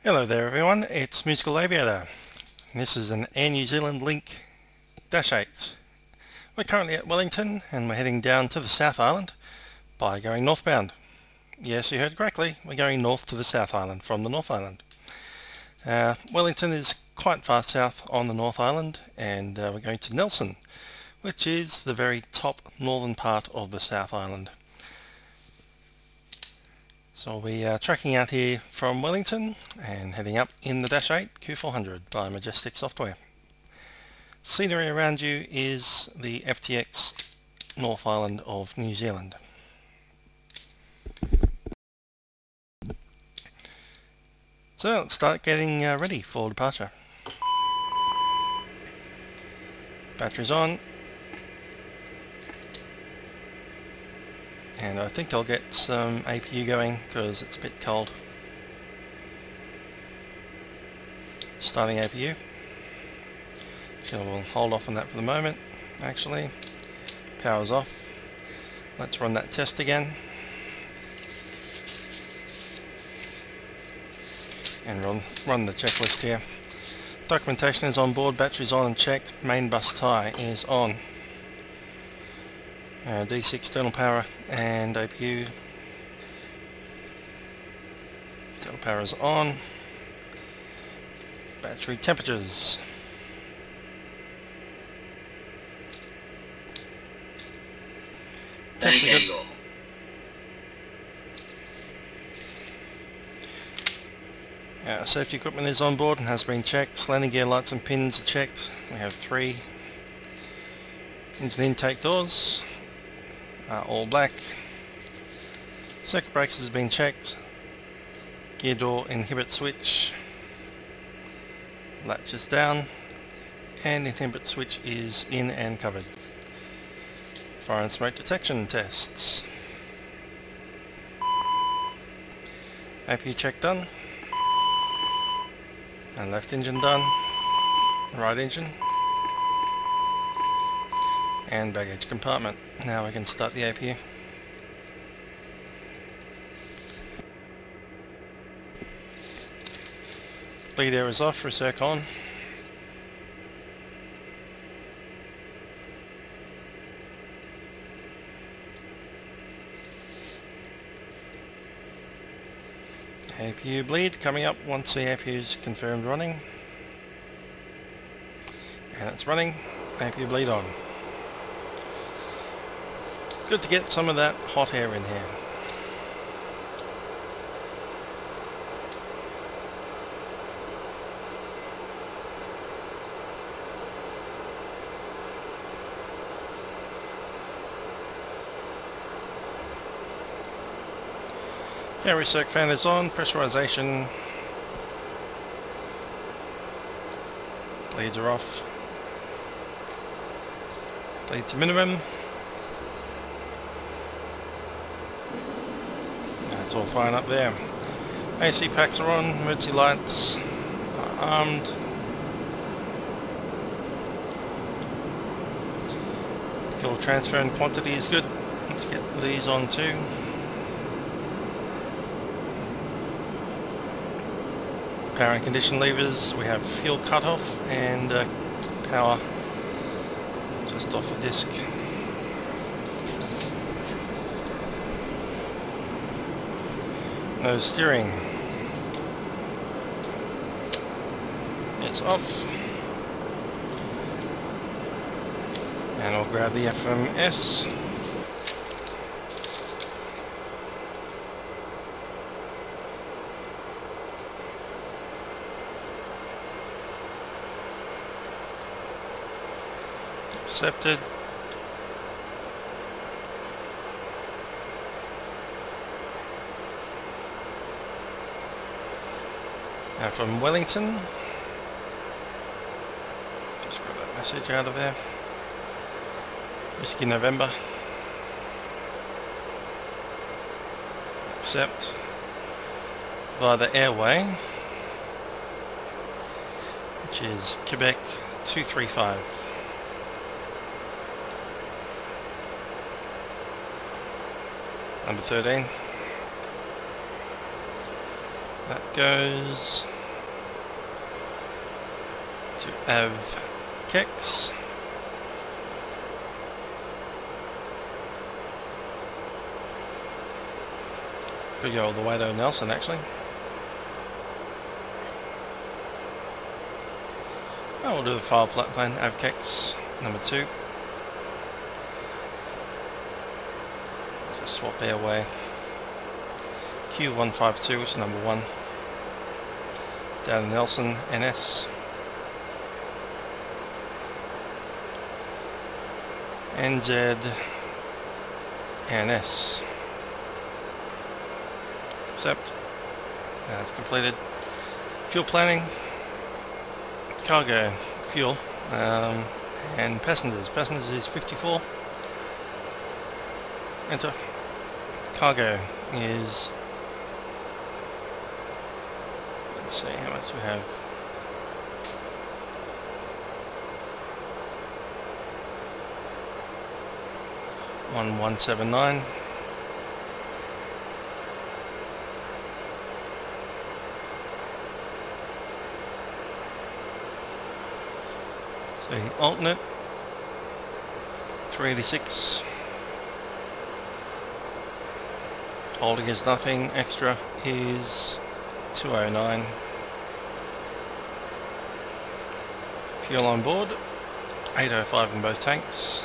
Hello there everyone, it's Musical Aviator. This is an Air New Zealand Link Dash 8. We're currently at Wellington and we're heading down to the South Island by going northbound. Yes, you heard correctly, we're going north to the South Island from the North Island. Wellington is quite far south on the North Island, and we're going to Nelson, which is the very top northern part of the South Island. So we are tracking out here from Wellington and heading up in the Dash 8 Q400 by Majestic Software. Scenery around you is the FTX North Island of New Zealand. So let's start getting ready for departure. Battery's on. And I think I'll get some APU going because it's a bit cold. Starting APU. So we'll hold off on that for the moment. Actually, power's off. Let's run that test again. And run the checklist here. Documentation is on board, battery's on and checked, main bus tie is on. DC external power and APU. External power is on. Battery temperatures. Temps are good. Safety equipment is on board and has been checked. Landing gear lights and pins are checked. We have 3 engine intake doors. All black. Circuit breakers has been checked. Gear door inhibit switch. Latch is down. And inhibit switch is in and covered. Fire and smoke detection tests. APU check done. And left engine done. Right engine. And baggage compartment. Now we can start the APU. Bleed air is off, recirc on. APU bleed coming up once the APU is confirmed running. And it's running. APU bleed on. Good to get some of that hot air in here. Yeah, recirc fan is on, pressurization. Bleeds are off. Bleed to minimum. That's all fine up there. AC packs are on, emergency lights are armed. Fuel transfer and quantity is good. Let's get these on too. Power and condition levers, we have fuel cutoff and power just off the disc. No steering. It's off. And I'll grab the FMS. Accepted. Now from Wellington, just grab that message out of there. Whiskey November. Accept via the airway, which is Quebec 235. Number 13. That goes to ActiveSky. Could go all the way to Nelson actually. Oh, we'll do the file flat plane ActiveSky number 2. Just swap there away. Q152, which is number 1. Down to Nelson NS. NZ NS. Accept. That's completed. Fuel planning. Cargo. Fuel. And passengers. Passengers is 54. Enter. Cargo is... Let's see how much we have. $1,179. So alternate 386. Holding is nothing. Extra is 209. Fuel on board 805 in both tanks.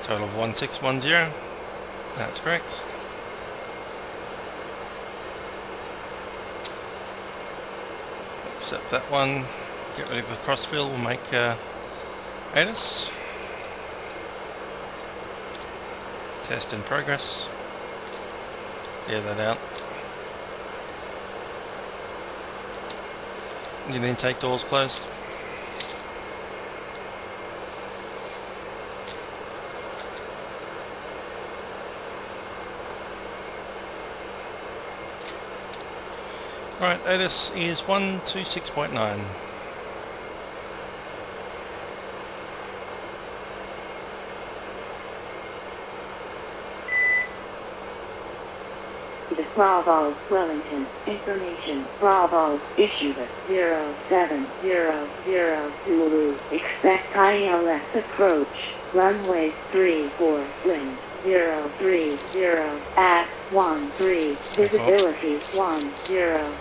Total of 1610. That's correct. Accept that one. Get ready for the crossfill. We'll make addons. Test in progress. Clear that out. Engine intake doors closed. Alright, addons is 126.9. Bravo, Wellington, information, Bravo, issued at 0700 Zulu, expect ILS approach, runway 34, wind, 030, at 13, visibility 10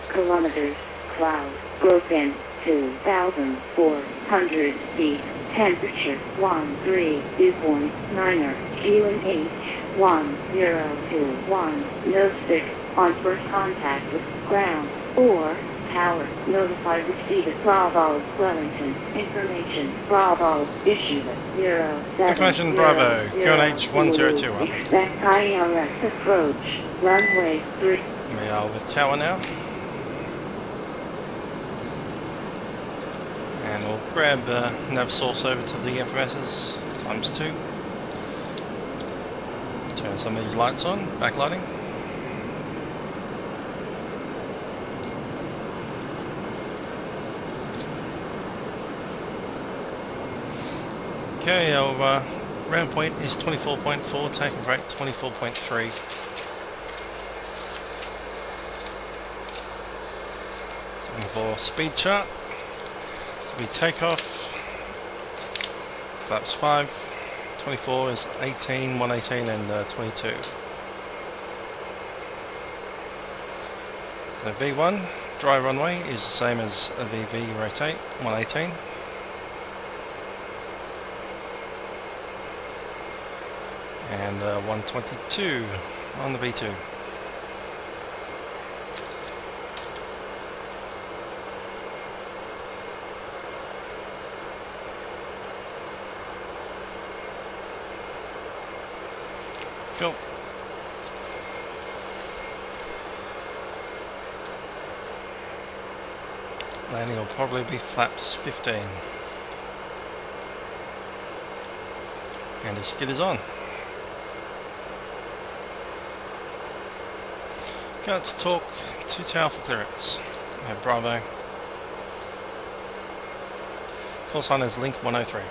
kilometers, cloud, broken, 2,400 feet, temperature 13, dew point, 9er, QNH, 1021, no stick, on first contact with ground, or tower, notify receipt at Bravo, Wellington, information, Bravo, issued at 0700. Information Bravo, QNH 1021. Expect ILS approach, runway 3. We are with tower now. And we'll grab nav source over to the FMSs ×2. Turn some of these lights on, backlighting. Okay, our round point is 24.4, takeoff rate 24.3. So for speed chart, we take off, flaps 5, 24 is 18, 118 and 22. So V1, dry runway is the same as the V rotate, 118. And 122 on the V2. Go. Landing will probably be flaps 15. And the skid is on. Okay, let's talk to tower for clearance. We have Bravo. Call sign is link 103.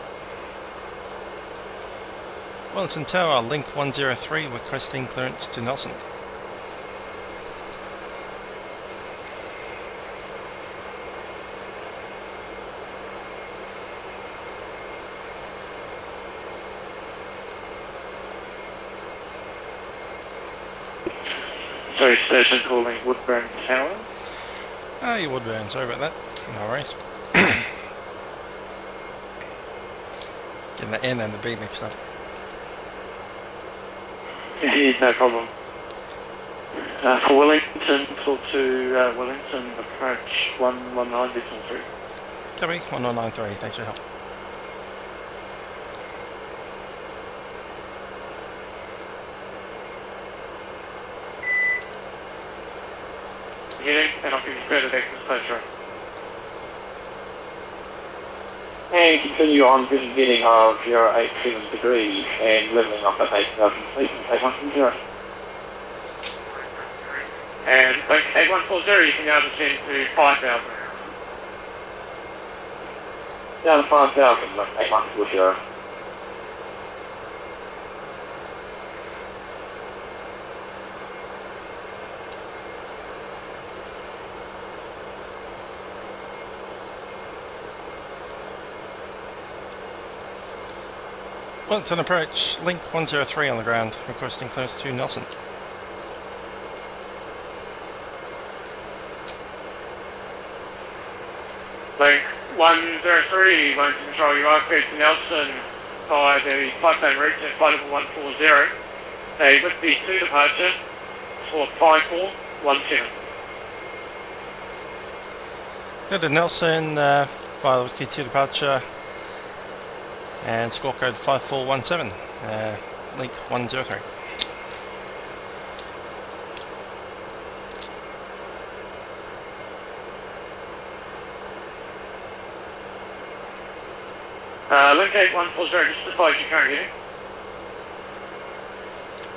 Wellington Tower, link 103, requesting clearance to Nelson. Sorry, station calling Woodburn Tower. Ah, you would burn, sorry about that. No worries. Getting the N and the B mixed up. Yeah, no problem. For Wellington, talk to Wellington, approach 119 decimal 3. Copy, 1993, thanks for your help. Heading, and I'll give you further access closer. And continue on this heading of 087 degrees and leveling off at 8,000 feet and take 140. And take 140, you can now descend to 5,000. Down to 5,000, like 8140. Wellington approach, link 103 on the ground, requesting close to Nelson. Link 103, going to control your aircraft to Nelson by the flight plan route at flight level 140. A with the 2 departure for 5417. Go to Nelson, file whiskey 2 departure, and score code 5417, link 103. Link 8140, just advise your current heading.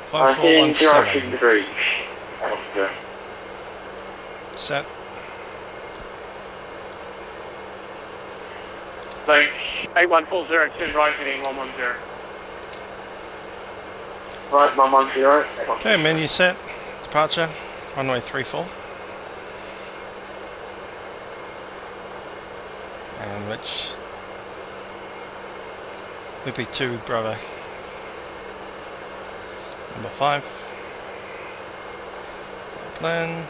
5417. Degrees. Set. Link 8140, turn right heading 110. Right, 110. Okay, menu set, departure, runway 34. And which would be 2 Bravo. Number 5. Plan.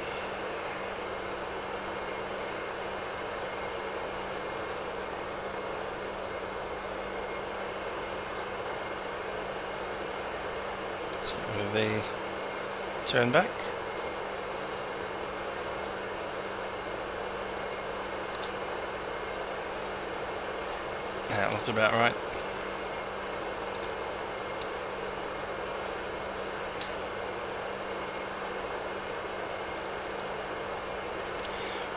So with the turn back. That looks about right.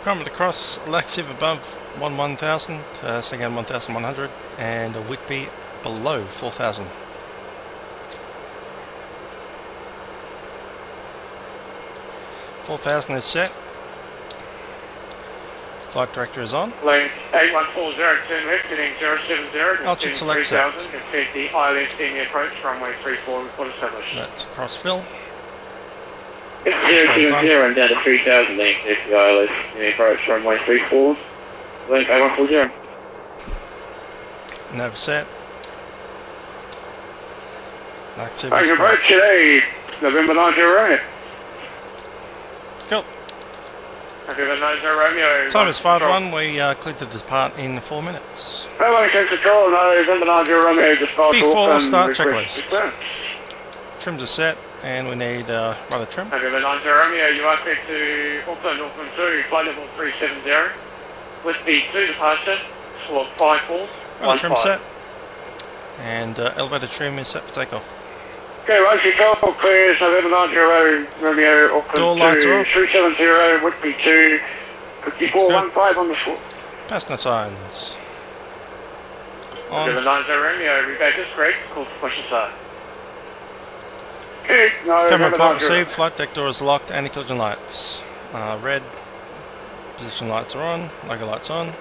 Requirement to cross laxive above 1000, second 1100, and a Whitby below 4000. Is set. Flight director is on. Link 8140, turn left, heading 070. Altitude select set. Effect the ILS standing approach, runway 34, report established. That's cross fill. 070 and down to 3000, link the ILS standing approach, runway 34. Link 8140. Nav set. Laxive Thank is you correct. approach today, November 90 Romeo. Cool. November 90 Romeo. Time is 5-1. We cleared to depart in 4 minutes. Wellington Control, November 90 Romeo, just Before start checklist. Trims are set, and we need rudder trim. November 90 Romeo, you are cleared to Auckland 2, flight level 370, with the 2 departure for 5415. Rudder trim set, and elevator trim is set for takeoff. Okay, right, control clears, November 90 Romeo, Auckland Door lights are 2, off. 370, Whitby 2, 5415 on the floor. Passenger signs. On. November 90 Romeo, rebate is correct, call for push aside. Okay, no, Camera November point 90 received, flight deck door is locked, anti-collision lights. Red, position lights are on, logo lights on.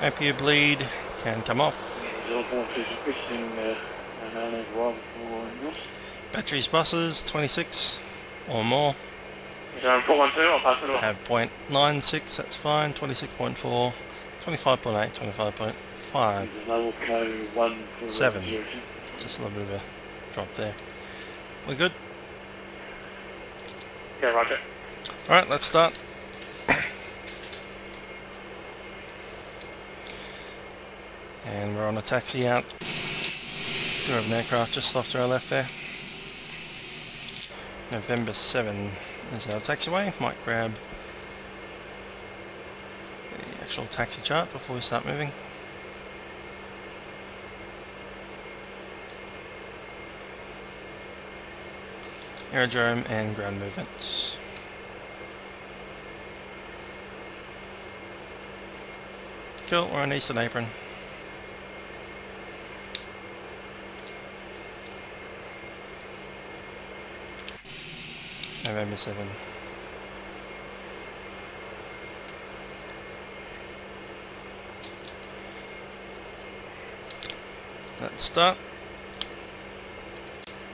APU bleed can come off. Batteries buses 26 or more. Zone 412, I'll pass it off. Have 0.96, that's fine. 26.4, 25.8, 5, Level code 140. 7. Just a little bit of a drop there. We're good? Yeah, roger. Alright, let's start. And we're on a taxi out. Do have an aircraft just off to our left there. November 7 is our taxiway. Might grab the actual taxi chart before we start moving. Aerodrome and ground movements. Cool, we're on Eastern Apron. November 7. Let's start.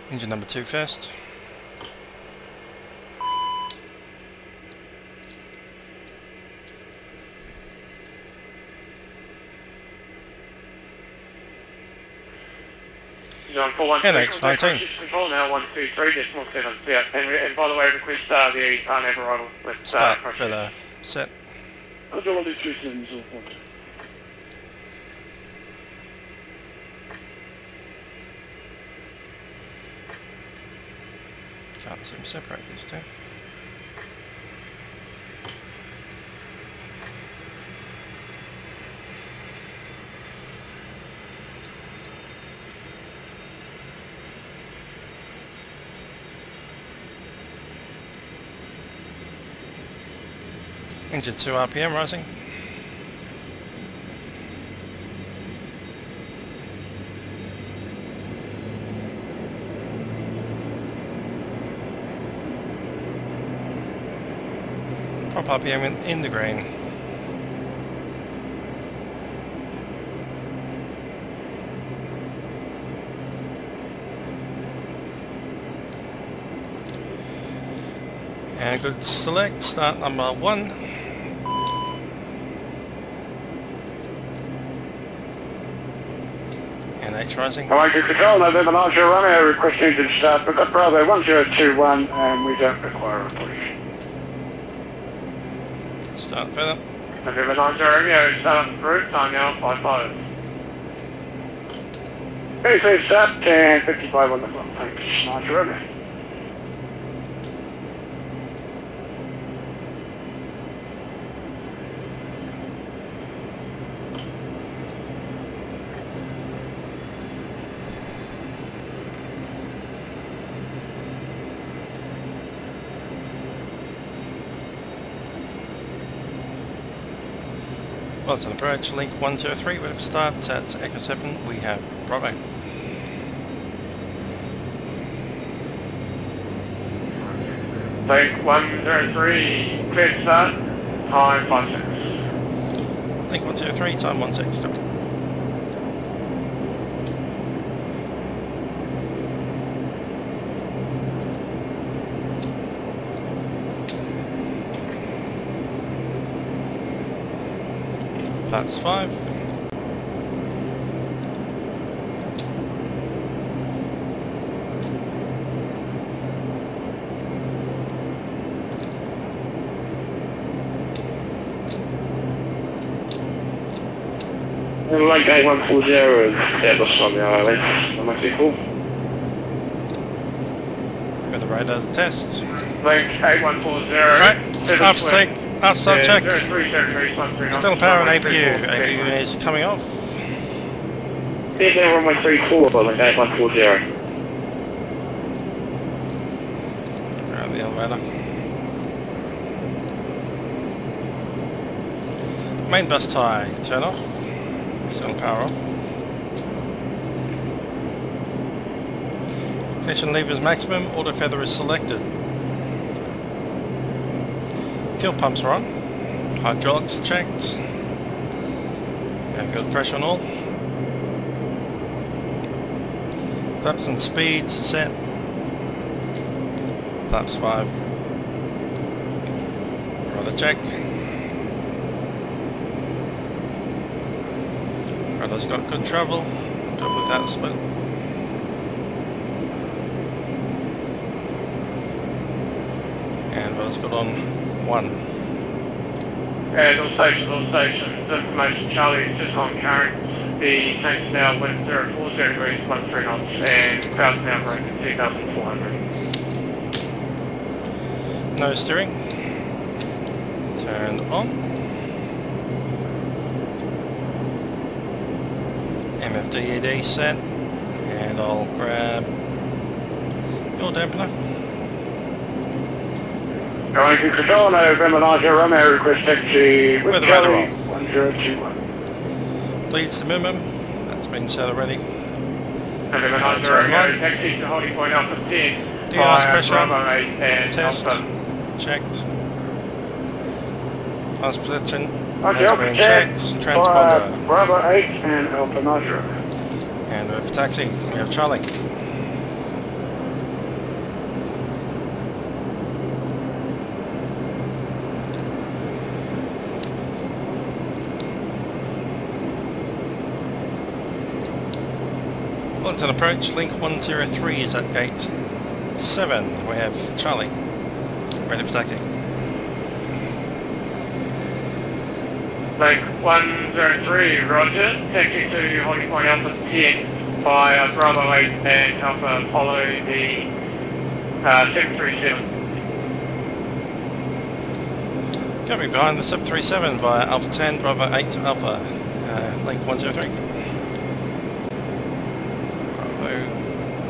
Engine number 2 first. NH19. Control now 123.7 and by the way, request the neighbour arrival with start for the set. Roger 123.7. Can't seem to separate these two. Engine 2 RPM rising. Prop RPM in the green. And a good select, start number 1. NH rising. Alright, good control, November 9 Romeo, request engine start, we've got Bravo 1021 and we don't require a push. Start further. November 9 Romeo, start up route, time now 55. Okay, so start and 55 on the clock, thanks, 9 Romeo. Well, it's an approach, link 103, whatever starts at Echo 7, we have Bravo. Link 103, clear to start, time 56. Link 103, time 16, copy. That's 5. Like 8140 is Airbus on the island, am I cool? With the radar test. Link 8140. Right, after sub check. 0373 Still power on APU. APU is coming off. There's no 1134, but like 8140. Around the elevator. Main bus tie, turn off. Still power off. Ignition levers maximum, auto feather is selected. Fuel pumps are on. Hydraulics checked. Have got pressure on all. Flaps and speeds are set. Flaps 5. Rudder check. Rudder's got good travel, good without split. And rudder's got on 1. And all stations, information Charlie is just on current. The tank's now wind 040 degrees, 13 knots, and clouds now breaking 2,400. No steering. Turn on. MFDED set. And I'll grab your dampener. Going to control, November 90 Romeo, request taxi with Weather Charlie radar off. 1021. Bleeds to minimum. That's been set already. November 90 Romeo, taxi to holding point Alpha 10. DR's pressure. Bravo 8 and Test. Alpha. Checked. Pulse protection Okay, has been checked. Transponder. Bravo 8 and Alpha Nitro. And for taxi, we have Charlie. Wellington approach, link 103 is at gate 7. We have Charlie, ready for taxi. Link 103, roger. Taxi to holding point Alpha 10 by Bravo 8 and Alpha follow the 737. Coming behind the 737 via Alpha 10, Bravo 8 to Alpha, link 103.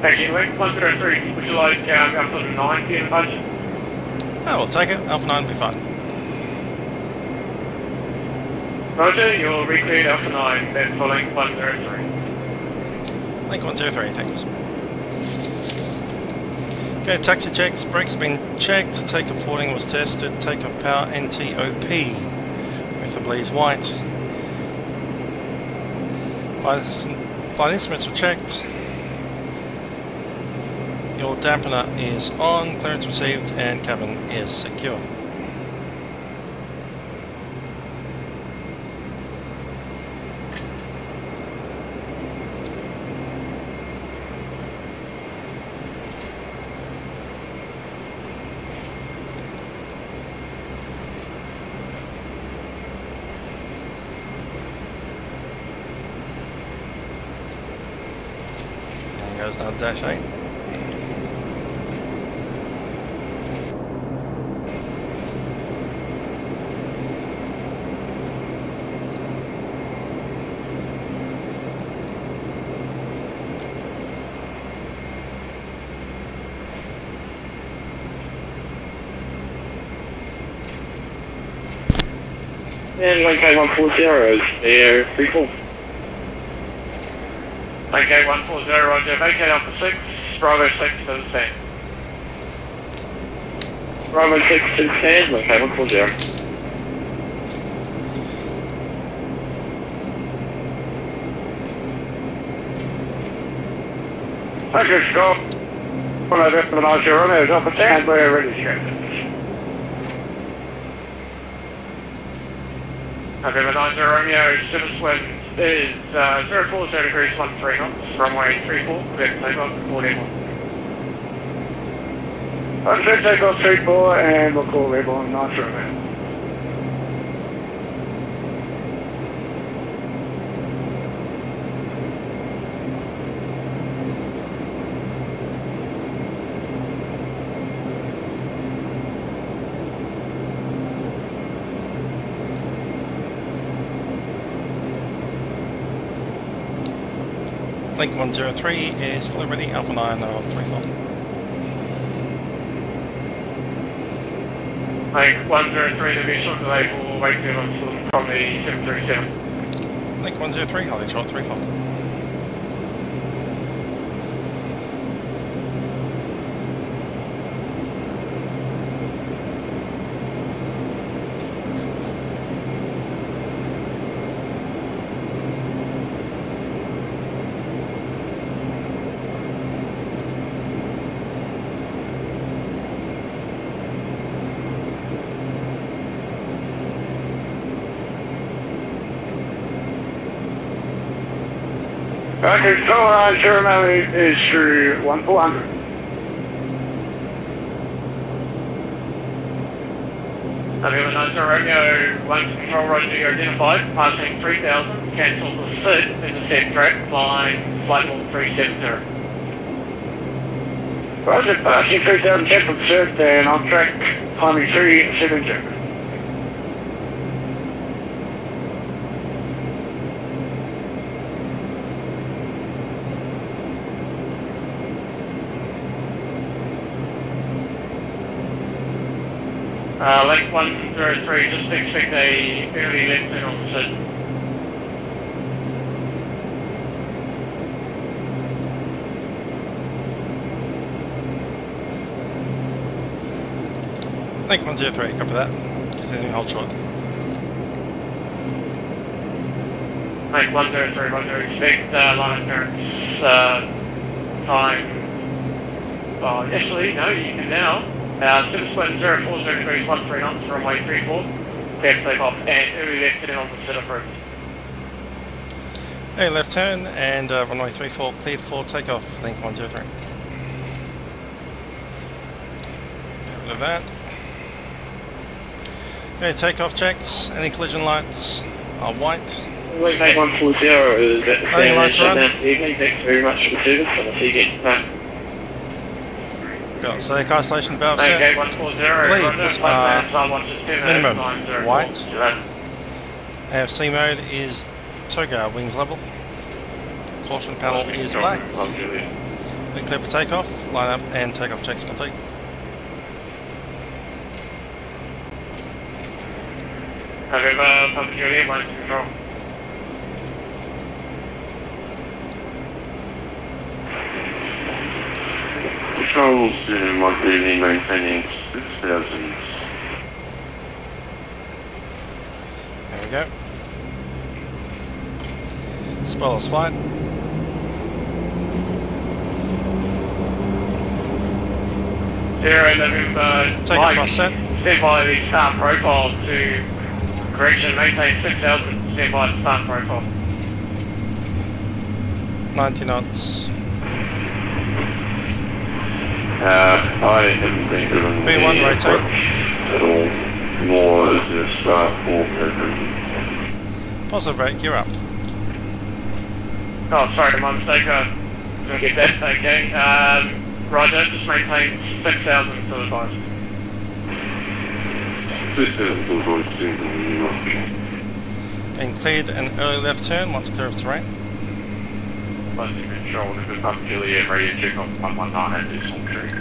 Taxi link 103, would you like Alpha 9 in the budget? Oh, we'll take it. Alpha 9 will be fine. Roger, you're recleared Alpha 9, then for link 103. Link 103, thanks. Okay, taxi checks, brakes have been checked, takeoff forwarding was tested, takeoff power NTOP with the blaze white. Flight instruments were checked. Your dampener is on, clearance received, and cabin is secure. There goes now Dash 8. And link A140 is there, people. Link 140, roger. Vacate Alpha 6, Bravo 6 to the stand. Bravo 6 to stand, link A140. Okay, stop. November 90 Romeo is Alpha 10, we're ready to go. November 90 Romeo, surface wind is 040 degrees 13 knots, runway 34, clear to takeoff, 41. I'm going to take off 34 and we'll call airborne 90 Romeo. Link 103 is fully ready, Alpha 9 of 34. Link 103 to be short delay for wake clearance from the 737. Link 103, holding short 34. Okay, so Jeremy is through 1400. November 90 Romeo, 1 control roger, you identified, passing 3000, cancel the SID in the set track, flying flight level 370. Roger, passing 3000, cancel the SID, and on track, climbing 370. Link 103, just expect a early left turn on the SID. Link 103, copy that. Continuing hold short. Link 103, 103, expect line of clearance time. Oh, actually, no, you can now. Super split 04 degrees 13 knots, runway 34, clear take off, and early left turn on the SID approved. Hey, left turn and runway 34 cleared for takeoff, link 103. Get rid of that. Okay, takeoff checks, any collision lights are white. Link 140 is at the Landing lights are on. evening, thanks very much for the service, and I'll see you again tonight. Got static isolation valve set. Okay, 140, Leads minimum white. AFC mode is toga, wings level. Caution panel is black. We're clear for takeoff, line up and takeoff checks complete. November, Papa Juliet, 1 control. Controls in 130 maintaining 6000. There we go. Spoilers flight. November, Take off our set. Stand by the start profile to correction, maintain 6000, stand by the start profile. 90 knots. I haven't been given V1 rotate. at all, nor is there start or program. Positive rate, gear up. Oh, sorry, my mistake, didn't get that, okay. Roger, just maintain 6000 to the advice. 6000 to the advice. Being cleared an early left turn once clear of terrain. Closing control, this is Papa Juliet, radio check on 119 at this tree.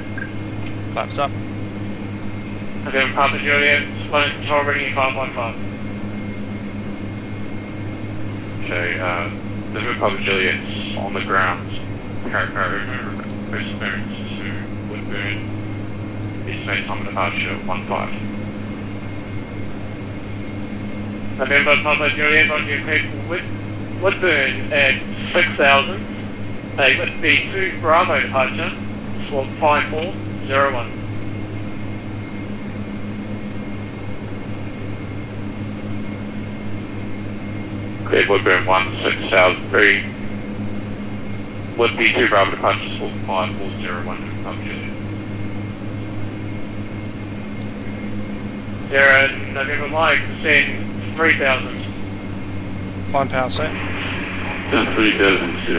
Flaps up. November, Papa Juliet, closing control, reading 515. Okay, November Papa Juliet's on the ground. Experience to Woodburn. Estimate time of departure 15. November, Papa Juliet, on your clear for Woodburn at 6000. A with B2 Bravo departure, swap 5401. Okay, Woodburn 16003. With B2 Bravo departure, swap 5401. Papa Juliet. November Mike, send 3000. Climb power set. 3000 to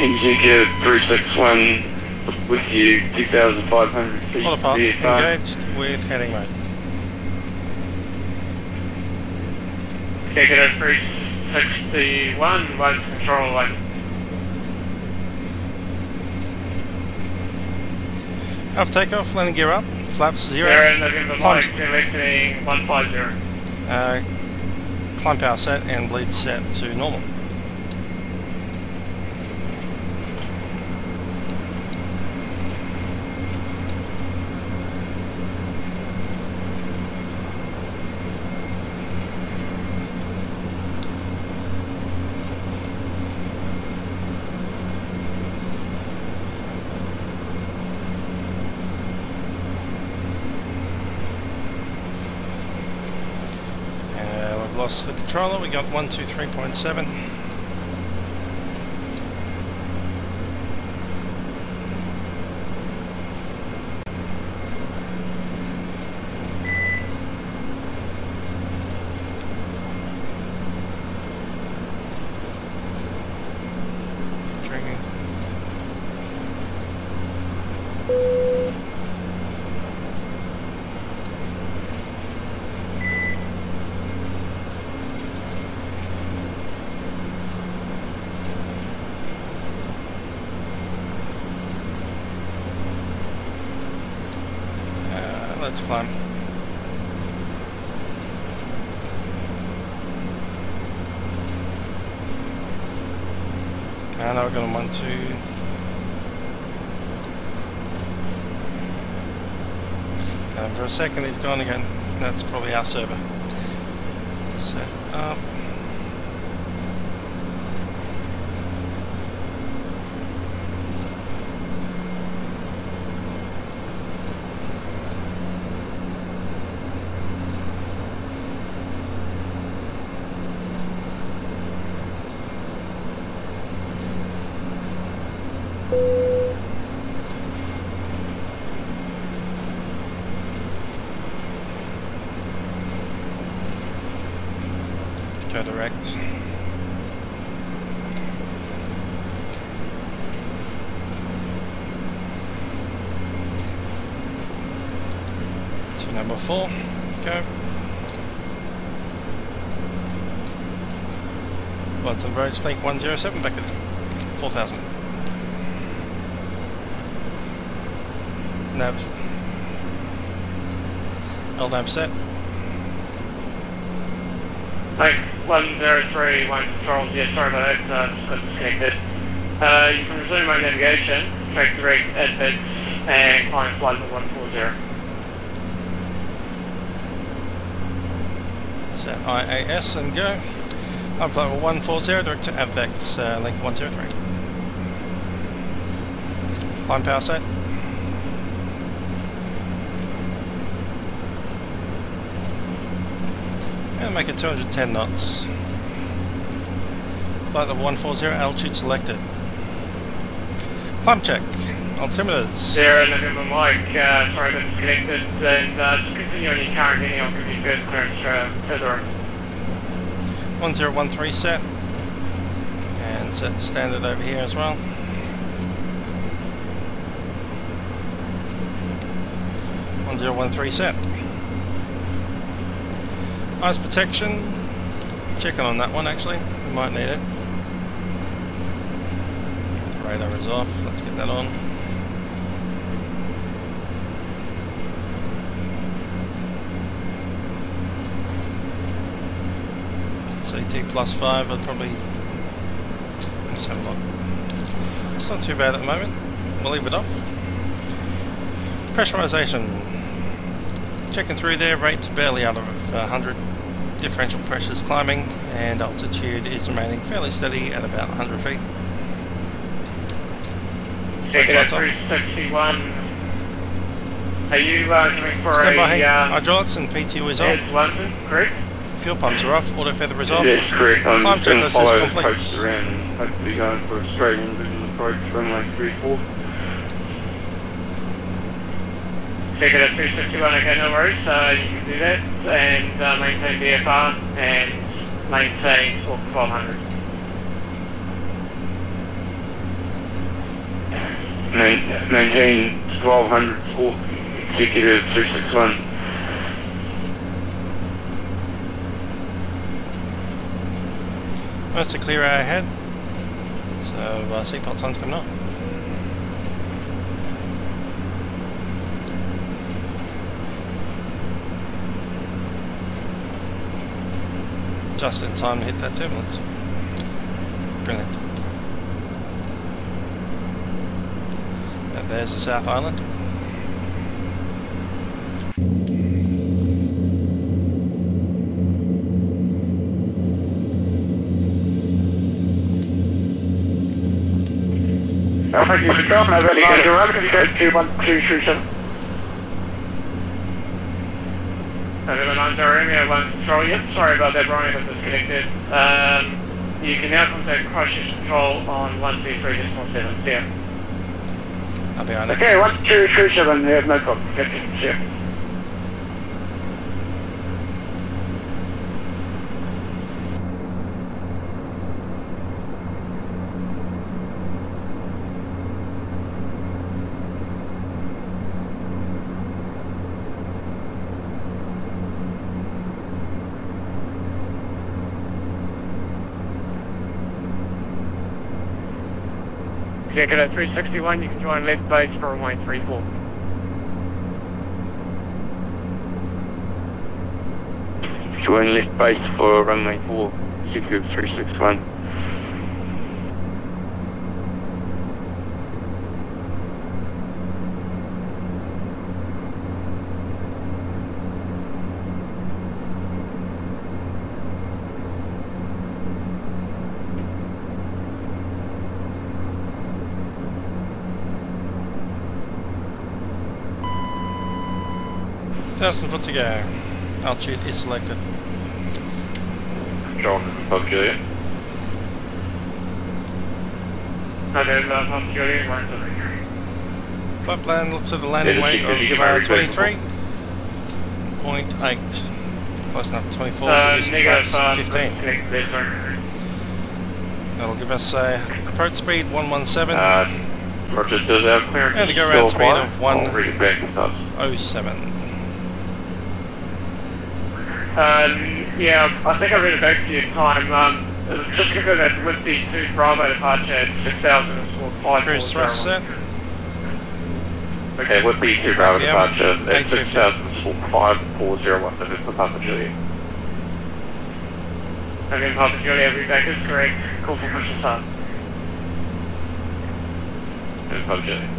Executive 361 with you, 2,500 feet. Pull apart, engaged with heading mode. Executive 361, 1 control 1. After takeoff, landing gear up, flaps 0. November Mike, selecting 150. Climb power set and bleed set to normal. lost the controller. We got 123.7. Let's climb. And now we're going to want to and for a second he's gone again. That's probably our server. Set up. Go direct. To number 4. Go. Wellington Road, Link 107, back at 4,000. Nav. LNAV set. Like 103, one controls, yeah, sorry about that, just got disconnected. You can resume my navigation, track direct, advents, and climb flight level 140. Set IAS and go. Climb flight level 140, direct to ActiveSky, link 103. Climb power set. And make it 210 knots. Flight level 140, altitude selected. Climb check. Altimeters. Sarah, November Mike, sorry about disconnected, and just continue on your current heading, I'll give you further clearance further on. 1013 set. And set standard over here as well. 1013 set. Ice protection, checking on that one actually, we might need it. The radar is off, let's get that on. CT +5, I'd probably, let's have a look. It's not too bad at the moment, we'll leave it off. Pressurization, checking through there, rate's barely out of 100. Differential pressures climbing, and altitude is remaining fairly steady at about 100 feet. Check it out, 361. Are you coming for Standby, a... hydraulics and PTO is off. London, correct? Fuel pumps are off, auto feather is off. Yes, correct. I'm Climb going to checklist follow is the complete. coast around and hopefully going for a straight in vision approach runway 34. Check it at 361, okay, no worries, you can do that, and maintain VFR, and maintain Squawk 1200. Maintain 1200 Squawk, executive 361. Most to clear our ahead, so seatbelt signs coming off. Just in time to hit that turbulence. Brilliant. And there's the South Island. Thank you for dropping over the line. You're welcome to go to 1237. November 90 Romeo 1 Control, yep, sorry about that, Brian, got disconnected. You can now contact Christchurch Control on 123.7, yeah. I'll be on next. Okay, 1237, yeah, no problem. Gotcha, yeah. Check it at 361, you can join left base for runway 34. Join left base for runway 4, Q 361. Thousand foot to go. Altitude is selected. John, Pub Julia. November Pub Julia 1. Flight plan looks at the landing weight of 23.8. Close enough to 24, Negative 15. That'll give us approach speed 117 Roger, does our clearance and a go around speed of I'll read it back with us. 107. Yeah, I think I read it back to you time. Just because that with the 2 Bravo departure at 6,000 is for 5. Cruise thrust set. Okay, with the 2 Bravo Yeah, departure at 850. 6,000 is for 5401, that is the Papa Julia. Okay, Papa Julia, every back is correct. Call for push and start. That is Papa Julia.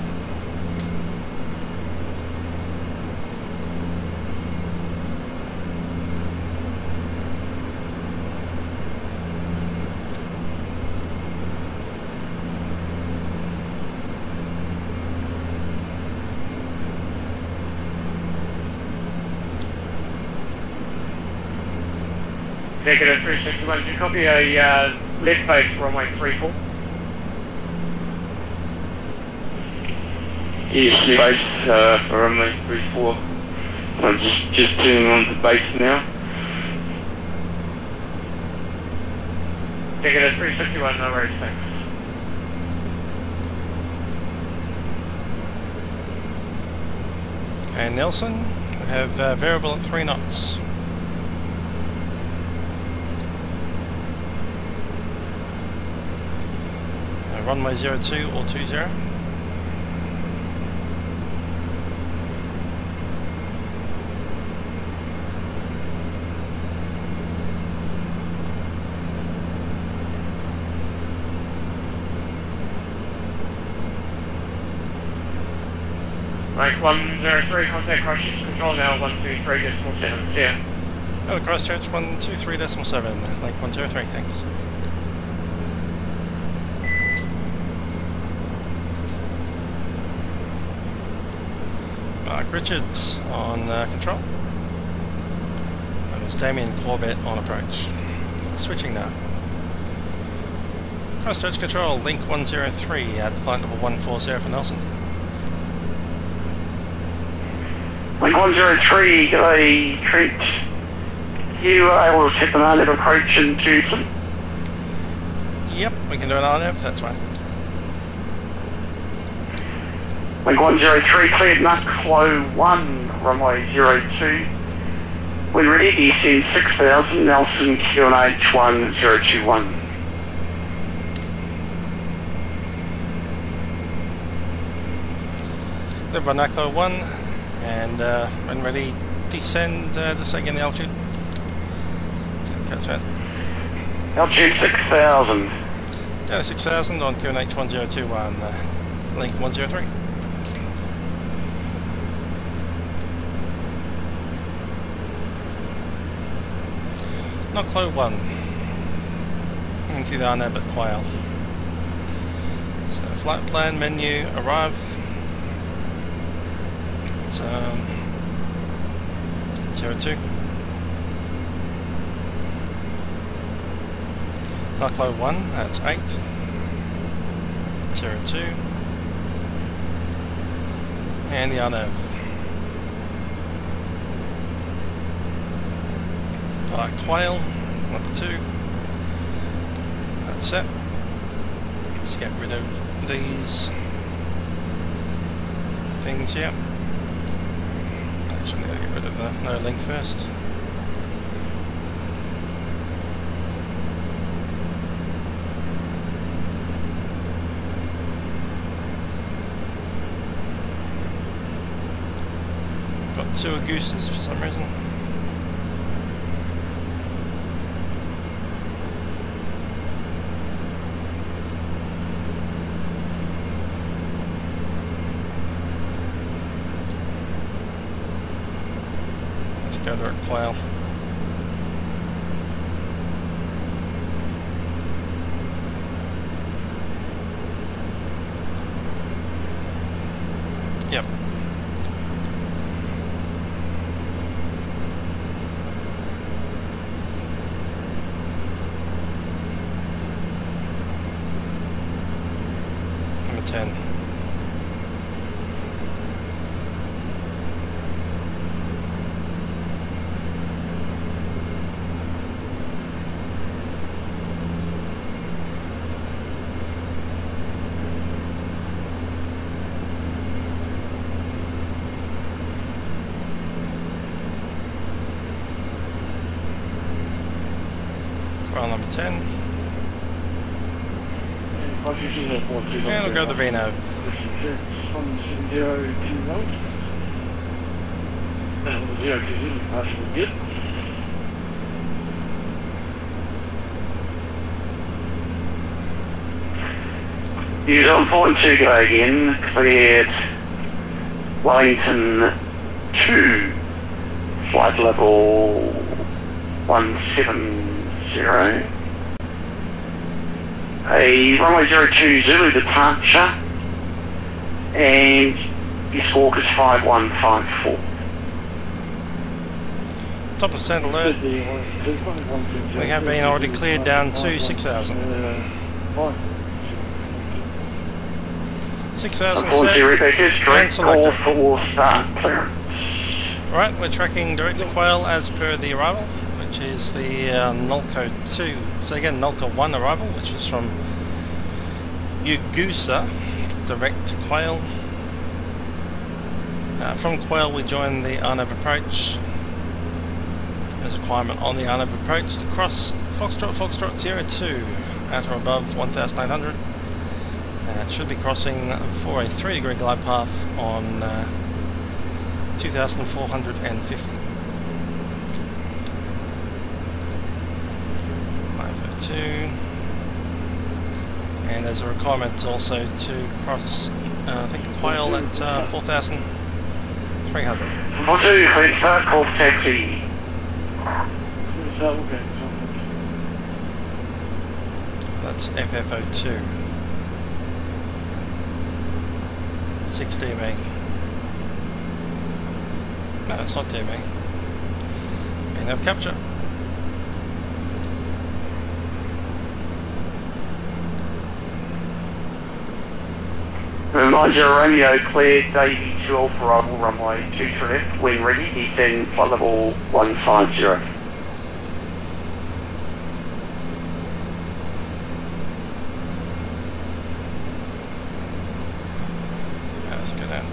Negative 361, do you copy a left base for runway 34? Yes, base for runway 34. I'm just turning on to base now. Negative 361, no worries, thanks. And Nelson, we have variable at 3 knots. Runway 02 or 20. Rank 103, contact Christchurch Control now, 123.7, yeah. Oh, Christchurch 123.7, link 103, thanks. Mark Richards on control. That was Damien Corbett on approach. Switching now. Christchurch Control, link 103 at flight level 140 for Nelson. Link 103, g'day Trent. You are able to set the RNAV approach into some. Yep, we can do an RNAV, that's right. Link 103, cleared Nuck, flow 1, runway 02. When ready, descend 6000, Nelson QNH 1021. Live by Nuck, 1, and when ready, descend just again the altitude. Didn't catch that. Altitude 6000. Down to 6000 on QNH 1021, link 103. Not Clo 1 into the RNAV at Quail. So flight plan menu, arrive. It's 02. Bucklow 1, that's 8. 02. And the RNAV. Via Quail, number 2. That's it. Let's get rid of these things here. Actually, I'm going to get rid of the no link first. Got 2 gooses for some reason. Go to our Quail. Yep. Number 10. Number 10. And we'll go to the VNAV. Use on 4.2 go again, cleared Wellington 2, flight level 170. A runway 02 Zulu departure, and your squawk is 5154. Top of center alert. We have been already cleared down to 6,000. 6,000 set and selected. For start clearance. Right, we're tracking direct to Quail as per the arrival, which is the Nulco 2. So again, Nulco 1 arrival, which is from Ugusa, direct to Quail. From Quail we join the RNAV approach. There's a requirement on the RNAV approach to cross Foxtrot 02 at or above 1,800. It should be crossing for a 3-degree glide path on 2,450. 502. And there's a requirement also to cross, I think, Quail at 4,300. 42, please start call taxi. That's FF02. 6 DME. No, it's not DME. And have capture. Roger, Romeo cleared Davy 2 Alpha arrival, runway 23 left, when ready, descend flight level 150. Let's go down.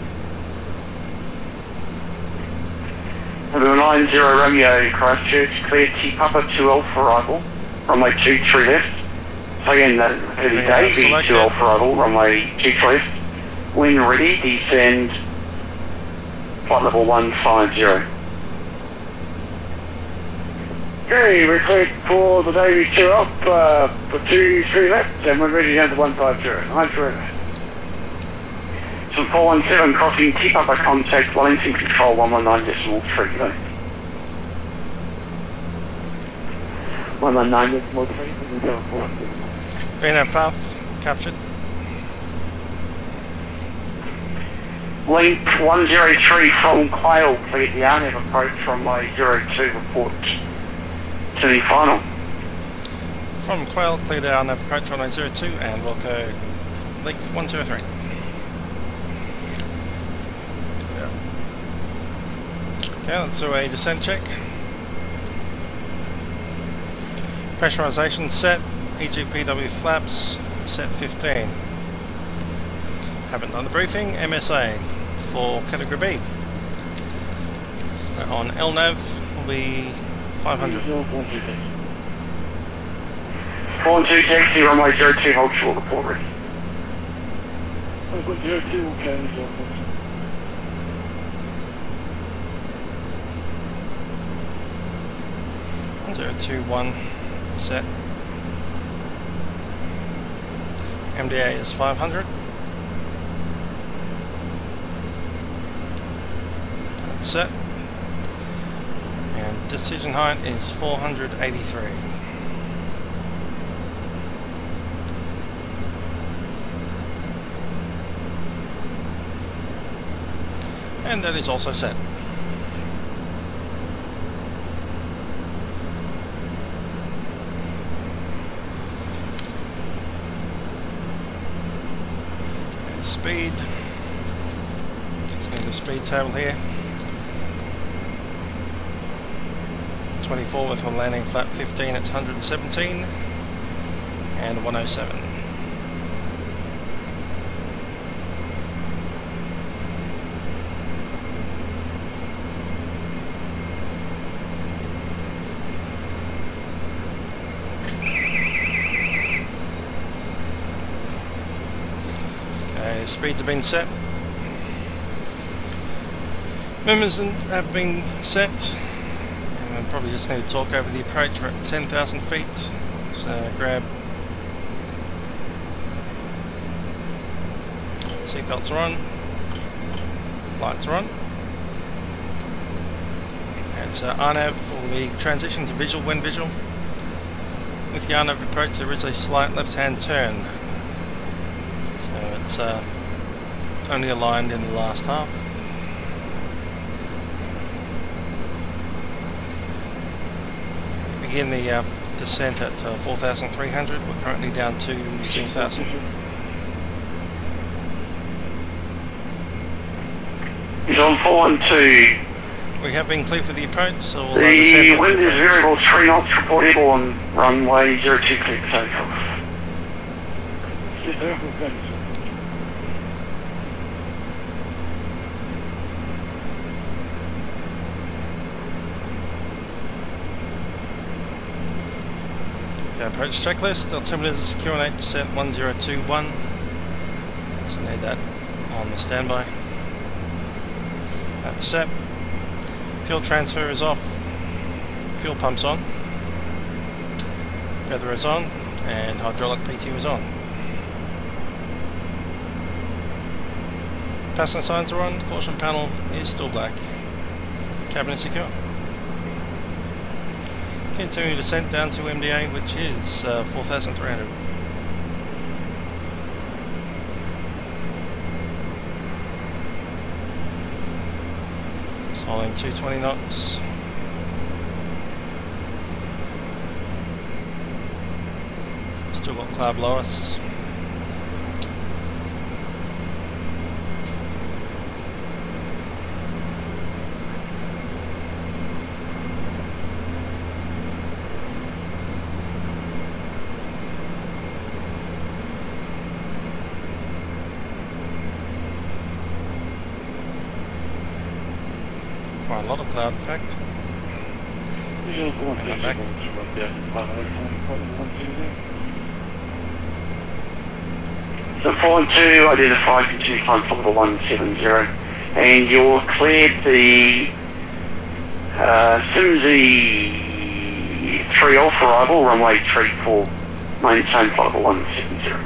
90 Romeo Christchurch cleared T Papa 2 Alpha arrival, runway 23 left. So again, early Davy 2 Alpha arrival, runway 23 left. When ready, descend flight level 150. Okay, we're cleared for the Davy 2 up, for 23 left, and we're ready down to 150. Nice forever. So 417 crossing T Papa contact Wellington control 119.3. 119.3. VNAV path captured. Link 103 from Quail, cleared the RNAV approach from my 02 report to the final. From Quail, clear down over approach runway 02 and we'll go leak 103. Okay, let's do a descent check. Pressurization set, EGPW flaps set 15. Haven't done the briefing, MSA for category B. On LNAV will be 500. 412 taxi, runway 02, hold short, report ready. I've got 02, okay, 1021 set. MDA is 500. That's set. And decision height is 483. And that is also set. And speed. Just get the speed table here. 24 with one landing flat 15, it's 117 and 107. Speeds have been set. Movements have been set. And I probably just need to talk over the approach. We're at 10,000 feet. Let's grab. Seatbelts are on. Lights are on. And RNAV will be transition to visual when visual. With the RNAV approach there is a slight left-hand turn. So it's only aligned in the last half. Begin the descent at 4,300. We're currently down to 6,000. He's on 412. We have been cleared for the approach, so we'll the wind is variable 3 knots, reportable on runway 02 clear takeoff. The approach checklist, altimeters QNH set 1021. So need that on the standby. That's set. Fuel transfer is off. Fuel pump's on. Feather is on. And hydraulic PT is on. Passenger signs are on. Caution panel is still black. Cabin is secure. Continue descent down to MDA, which is 4,300. It's holding 220 knots. Still got cloud below us. Quite a lot of cloud, in fact. And back. So 412, identify continue climb for 170, and you're cleared the Simsy 3 off arrival, runway 34, maintain flight 170.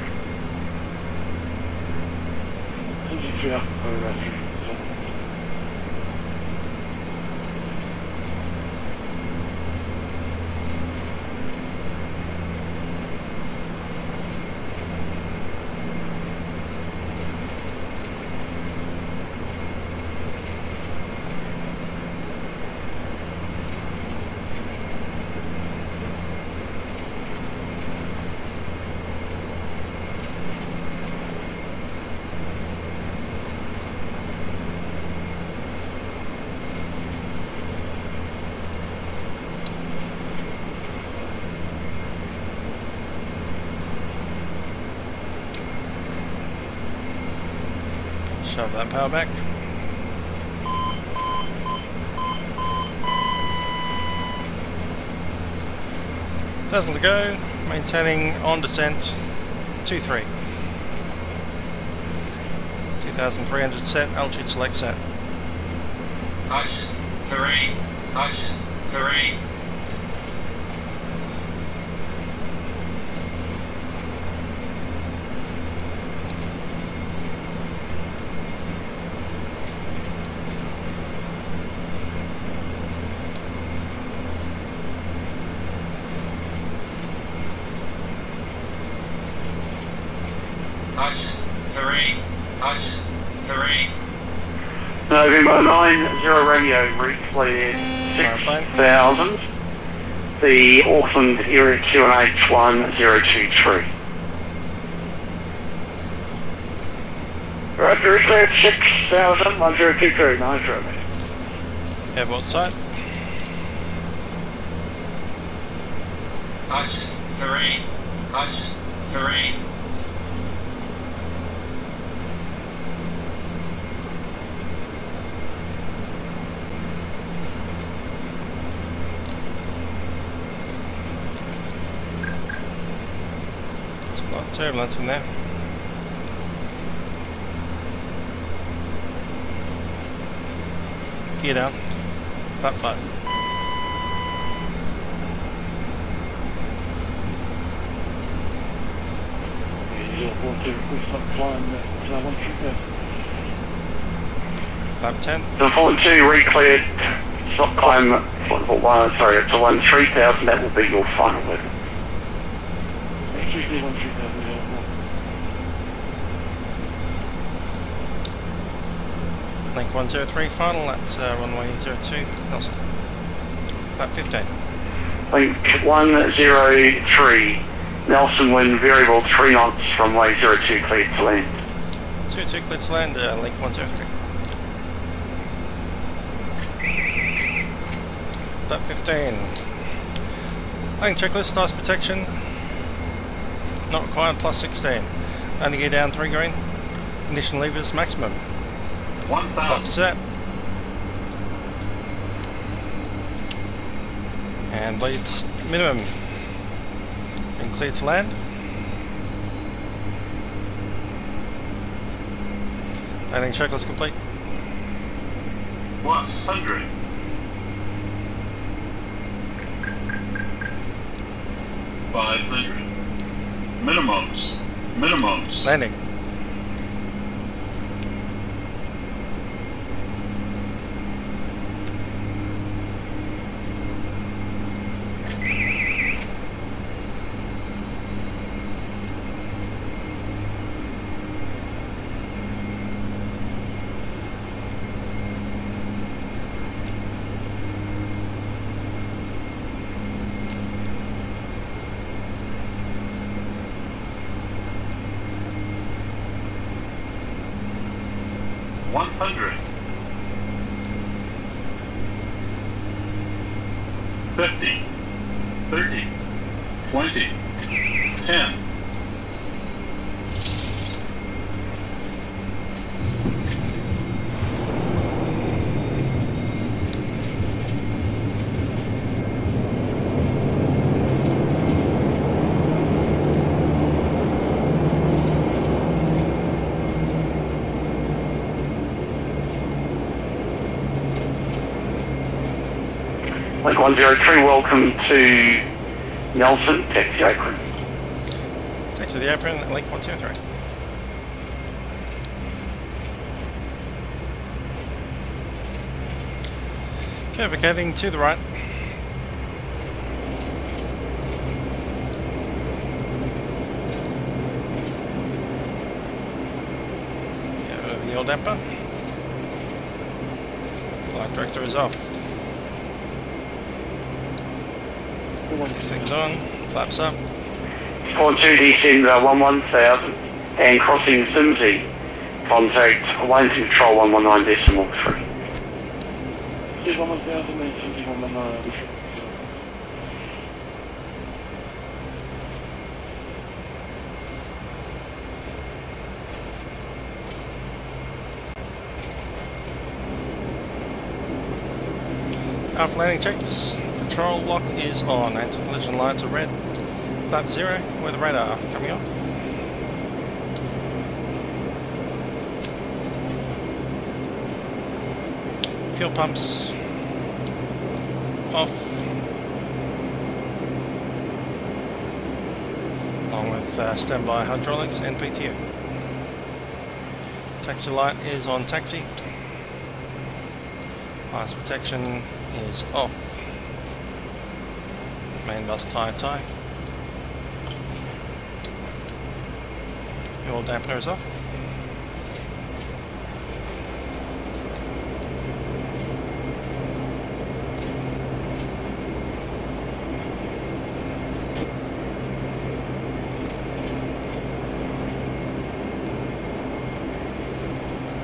Shove that power back. Doesn't to go, maintaining on descent 2-3. 2300 set, altitude select set. Caution, terrain, caution, terrain. Caution, terrain, caution, terrain. November 90 Romeo, route cleared 6000. The Auckland area QNH 1023. Roger, cleared 6000, 1023, nice Romeo. Airport site. Caution, terrain, caution, terrain. Turbulence in there. Gear down. Flap 5. Flap 10. The 42 re-cleared, stop climb, sorry, it's a 13,000, that will be your final level. Link 103 final, that's runway 02, Nelson. Flap 15. Link 103, Nelson wind variable 3 knots, runway 02 cleared to land. 02 cleared to land, link 103. Flap 15. Landing checklist, ice protection. Not required, plus 16. Landing gear down 3 green. Condition levers maximum. 1000. Flap set. And bleeds minimum. Been cleared to land. Landing checklist complete. Plus 100. Minimums. Minimums. Landing. Link 103, welcome to Nelson, taxi apron. Taxi to the apron, link 103. Curvicating to the right. Get rid of the yaw damper. Flight director is off. These things on, flaps up. 42 descend 1000 and crossing Simsey. Contact Wellington Control 119.3. 1000 and Simsey 119. After landing checks, control lock is on. Anti-collision lights are red. Flap 0 with the radar coming off. Fuel pumps off. Along with standby hydraulics and PTO. Taxi light is on taxi. Blast protection is off. Main bus tyre tie. Fuel dampener is off.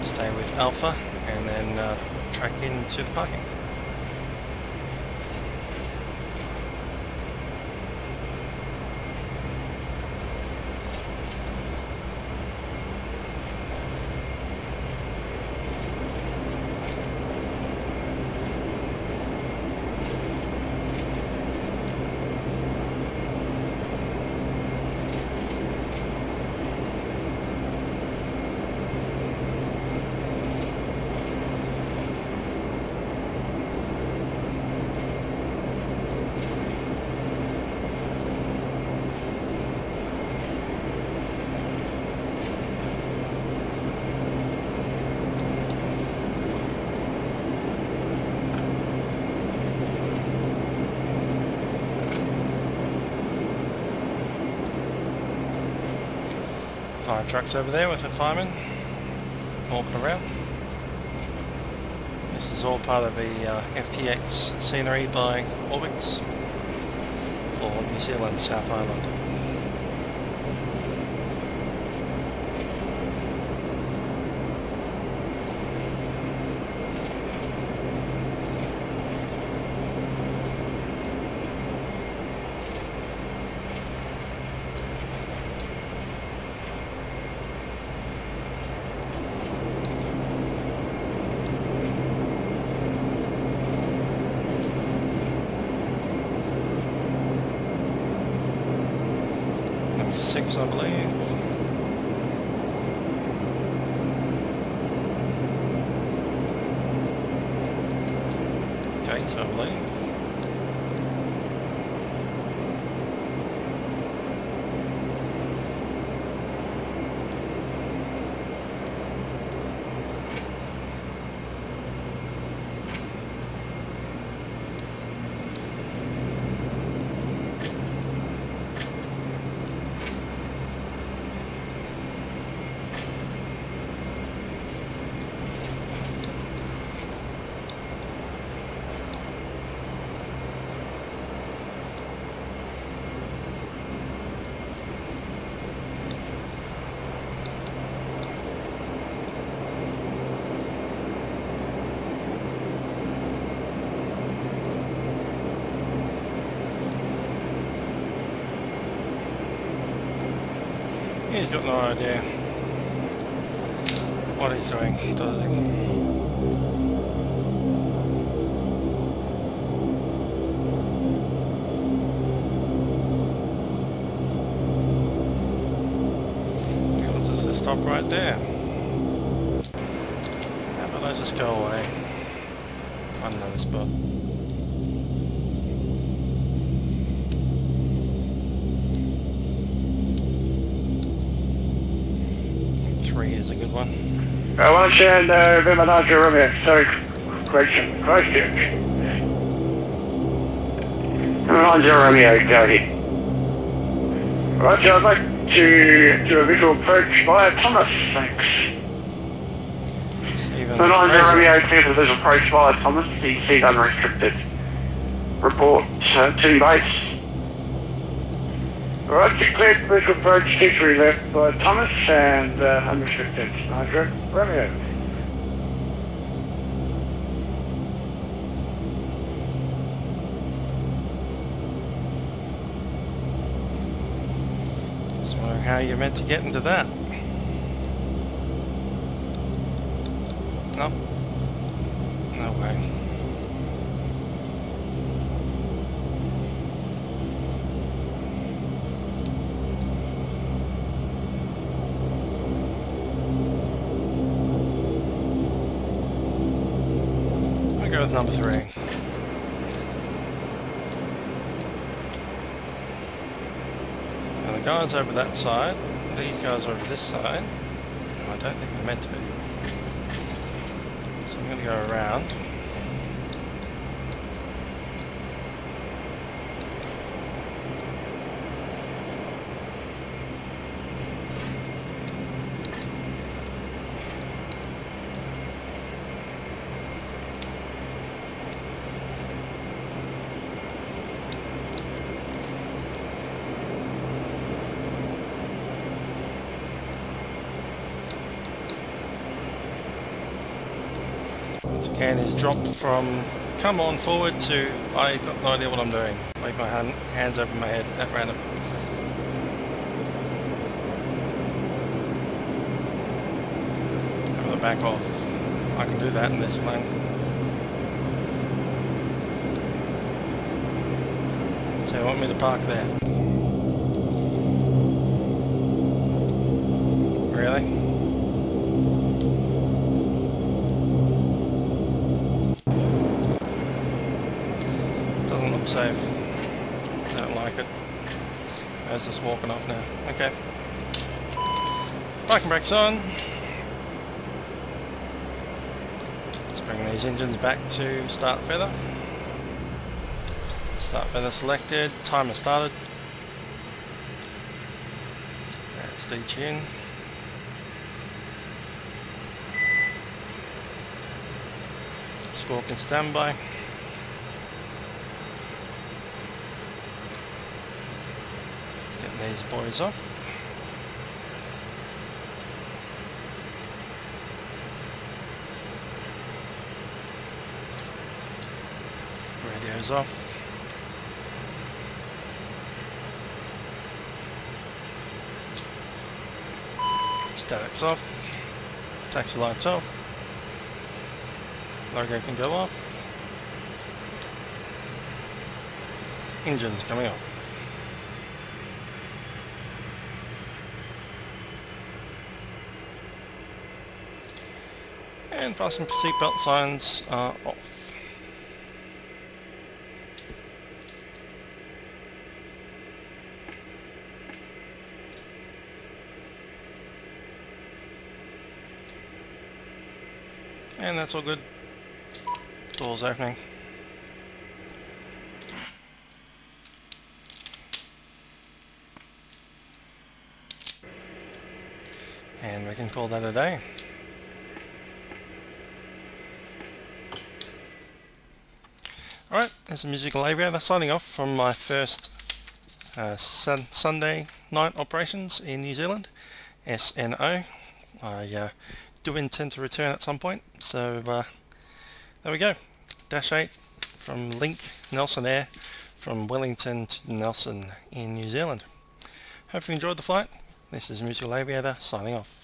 Stay with Alpha and then track into the parking. Fire trucks over there with a fireman walking around. This is all part of the FTX scenery by Orbx for New Zealand South Island. Number 6, I believe. Okay, so I believe. He's got no idea what he's doing, does he? He wants us to stop right there. How about I just go away? Find another spot. Is a good one. I want to send Vimanaja Romeo, sorry, Christchurch. Vimanaja Romeo, go ahead. Right, so I'd like to do a visual approach via Thomas, thanks. Vimanaja Romeo, clear for visual approach via Thomas, seat unrestricted. Report to base. Right, declared visual approach, 63 left by Thomas and unrestricted. Nitro, Romeo. Just wondering how you're meant to get into that. Nope. No way. with number 3. Now the guys over that side, these guys over this side, I don't think they're meant to be. So I'm going to go around. Once again, is dropped from come on forward to I got no idea what I'm doing. Wave my hands over my head at random. I'm going to back off. I can do that in this plane. So you want me to park there? Really? Safe. Don't like it. There's just walking off now. Okay. Parking brakes on. Let's bring these engines back to start feather. Start feather selected. Timer started. That's DH in. Squawk in standby. These boys off. Radio's off. Static's off. Taxi lights off. Logo can go off. Engine's coming off. And fasten seatbelt signs are off. And that's all good. Doors opening. And we can call that a day. Alright, there's a musical aviator signing off from my first Sunday night operations in New Zealand, SNO. I do intend to return at some point, so there we go. Dash 8 from Link Nelson Air from Wellington to Nelson in New Zealand. Hope you enjoyed the flight. This is Musical Aviator signing off.